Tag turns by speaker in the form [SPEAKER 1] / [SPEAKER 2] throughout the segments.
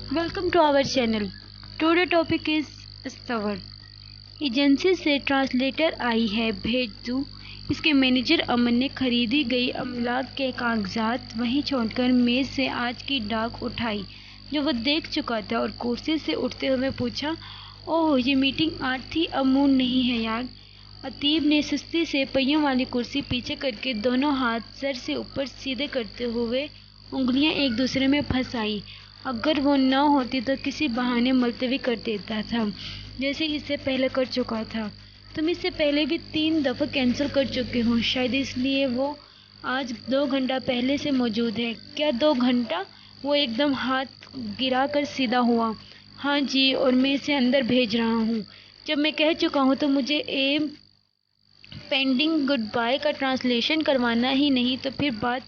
[SPEAKER 1] Welcome to our channel. Today topic is सवर। Agency से translator आई है, भेज दूँ। इसके मैनेजर अमन ने खरीदी गई अमलाक के कागजात वहीं छोड़कर मेज से आज की डाक उठाई जो वो देख चुका था और कुर्सी से उठते हुए पूछा, ओह ये मीटिंग आज थी, अब मूड नहीं है यार। अतीब ने सुस्ती से पहियों वाली कुर्सी पीछे करके दोनों हाथ सर से ऊपर सीधे करते हुए उंगलियां एक दूसरे में फंसाई। अगर वो न होती तो किसी बहाने मुलतवी कर देता था, जैसे इससे पहले कर चुका था। तुम इससे पहले भी 3 दफ़ा कैंसिल कर चुके हो, शायद इसलिए वो आज 2 घंटा पहले से मौजूद है। क्या 2 घंटा? वो एकदम हाथ गिरा कर सीधा हुआ। हाँ जी, और मैं इसे अंदर भेज रहा हूँ। जब मैं कह चुका हूँ तो मुझे पेंडिंग गुड बाय का ट्रांसलेशन करवाना ही नहीं तो फिर बात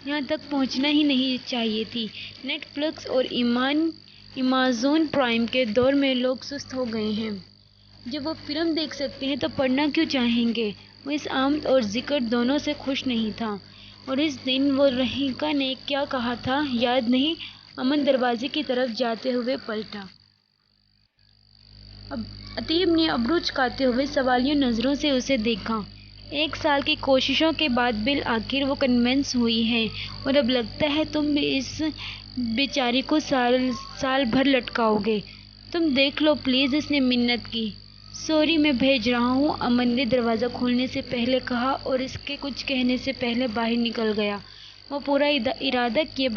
[SPEAKER 1] यहाँ तक पहुँचना ही नहीं चाहिए थी। नेटफ्लिक्स और अमेज़न प्राइम के दौर में लोग सुस्त हो गए हैं। जब वो फिल्म देख सकते हैं तो पढ़ना क्यों चाहेंगे। वो इस आमद और जिक्र दोनों से खुश नहीं था। और इस दिन वो रहीका ने क्या कहा था याद नहीं। अमन दरवाजे की तरफ जाते हुए पलटा। अतीब ने अबरू चुकाते हुए सवालियों नज़रों से उसे देखा। 1 साल की कोशिशों के बाद बिल आखिर वो कन्विंस हुई है और अब लगता है तुम भी इस बेचारी को साल भर लटकाओगे। तुम देख लो प्लीज़, इसने मिन्नत की। सॉरी, मैं भेज रहा हूँ, अमन ने दरवाज़ा खोलने से पहले कहा और इसके कुछ कहने से पहले बाहर निकल गया। वो पूरा इरादा किए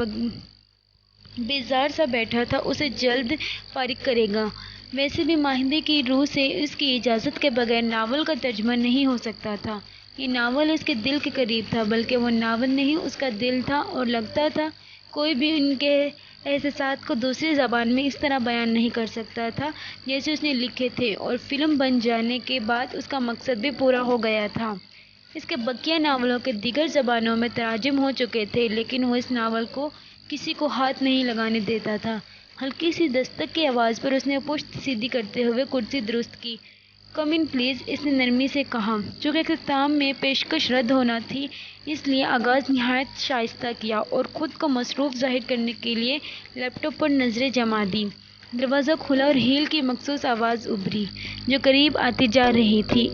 [SPEAKER 1] बेजार सा बैठा था, उसे जल्द फारिग करेगा। वैसे भी माहिंदे की रूह से उसकी इजाज़त के बगैर नावल का तर्जुमा नहीं हो सकता था। ये नावल उसके दिल के करीब था, बल्कि वो नावल नहीं उसका दिल था। और लगता था कोई भी उनके एहसास को दूसरी ज़बान में इस तरह बयान नहीं कर सकता था जैसे उसने लिखे थे। और फिल्म बन जाने के बाद उसका मकसद भी पूरा हो गया था। इसके बकिया नावलों के दीगर ज़बानों में तराजुम हो चुके थे, लेकिन वो इस नावल को किसी को हाथ नहीं लगाने देता था। हल्की सी दस्तक की आवाज़ पर उसने पुश्त सीधी करते हुए कुर्सी दुरुस्त की। कम इन प्लीज़, इसने नरमी से कहा। चूँकि इख्तिताम में पेशकश रद्द होना थी, इसलिए आगाज़ नहायत शाइस्ता किया और ख़ुद को मसरूफ़ ज़ाहिर करने के लिए लैपटॉप पर नज़रें जमा दी। दरवाज़ा खुला और हील की मखसूस आवाज़ उभरी जो करीब आती जा रही थी।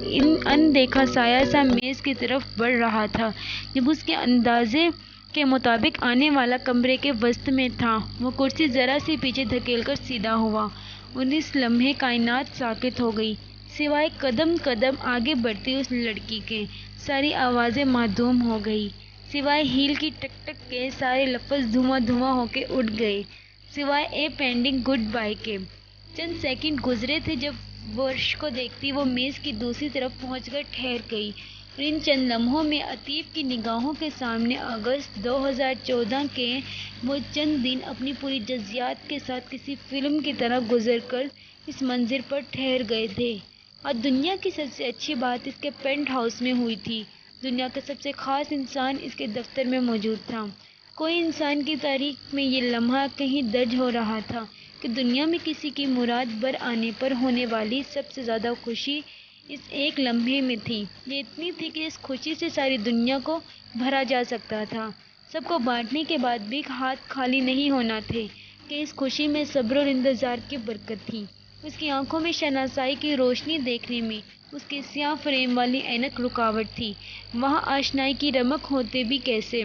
[SPEAKER 1] अनदेखा साया सा मेज़ की तरफ बढ़ रहा था। जब उसके अंदाजे के मुताबिक आने वाला कमरे के वसत में था, वो कुर्सी ज़रा सी पीछे धकेलकर सीधा हुआ और इस लम्हे कायनात साकित हो गई, सिवाय कदम कदम आगे बढ़ती उस लड़की के। सारी आवाज़ें मासूम हो गई, सिवाय हील की टक टक के। सारे लफ्ज़ धुआं धुआं होके उड़ गए, सिवाय ए पेंडिंग गुड बाय के। चंद सेकंड गुजरे थे जब वो अर्श को देखती वो मेज़ की दूसरी तरफ पहुंचकर ठहर गई। और इन चंद लम्हों में अतीब की निगाहों के सामने अगस्त 2014 के वो चंद दिन अपनी पूरी जज्जियात के साथ किसी फिल्म की तरह गुजर कर इस मंजिल पर ठहर गए थे। और दुनिया की सबसे अच्छी बात इसके पेंट हाउस में हुई थी। दुनिया का सबसे ख़ास इंसान इसके दफ्तर में मौजूद था। कोई इंसान की तारीख में ये लम्हा कहीं दर्ज हो रहा था कि दुनिया में किसी की मुराद बर आने पर होने वाली सबसे ज़्यादा खुशी इस एक लम्हे में थी। ये इतनी थी कि इस खुशी से सारी दुनिया को भरा जा सकता था। सबको बांटने के बाद भी हाथ खाली नहीं होना थे कि इस खुशी में सब्र और इंतज़ार की बरकत थी। उसकी आंखों में शनासाई की रोशनी देखने में उसके स्याह फ्रेम वाली ऐनक रुकावट थी। वहाँ आशनाई की रमक होते भी कैसे।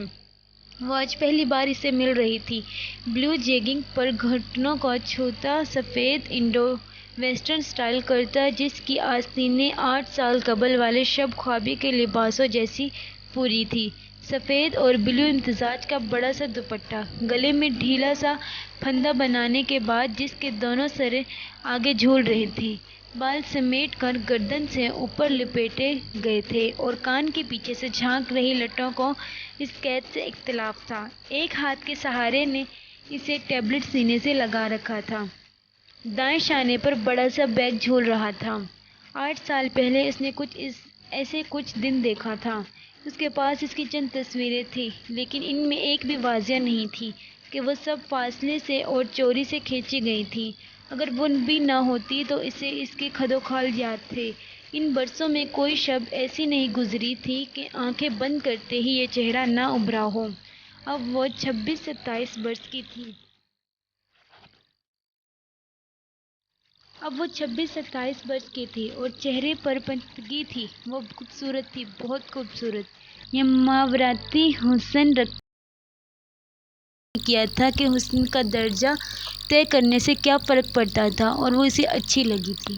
[SPEAKER 1] वो आज पहली बार इसे मिल रही थी। ब्लू जेगिंग पर घुटनों को छूता, सफ़ेद इंडो वेस्टर्न स्टाइल करता जिसकी आस्तीनें 8 साल कबल वाले शब ख्वाबी के लिबासों जैसी पूरी थी। सफ़ेद और ब्लू इम्तिजाज का बड़ा सा दुपट्टा गले में ढीला सा फंदा बनाने के बाद जिसके दोनों सिरे आगे झूल रहे थे। बाल समेट कर गर्दन से ऊपर लपेटे गए थे और कान के पीछे से झांक रही लटों को इस कैद से इख्तिलाफ था। एक हाथ के सहारे ने इसे टैबलेट सीने से लगा रखा था। दाएं शाने पर बड़ा सा बैग झूल रहा था। 8 साल पहले इसने ऐसे कुछ दिन देखा था। उसके पास इसकी चंद तस्वीरें थी, लेकिन इनमें एक भी वाजिया नहीं थी कि वो सब फासले से और चोरी से खींची गई थी। अगर वो भी ना होती तो इसे इसके खदोखाल याद थे। इन बरसों में कोई शब ऐसी नहीं गुजरी थी कि आंखें बंद करते ही ये चेहरा ना उभरा हो। अब वो 26-27 बरस की थी। اب وہ 26-27 برس کی تھی اور چہرے پر پختگی تھی۔ وہ خوبصورت تھی، بہت خوبصورت۔ یہ ماوراتی حسن رکھنے کیا تھا کہ حسن کا درجہ طے کرنے سے کیا فرق پڑتا تھا، اور وہ اسے اچھی لگی تھی۔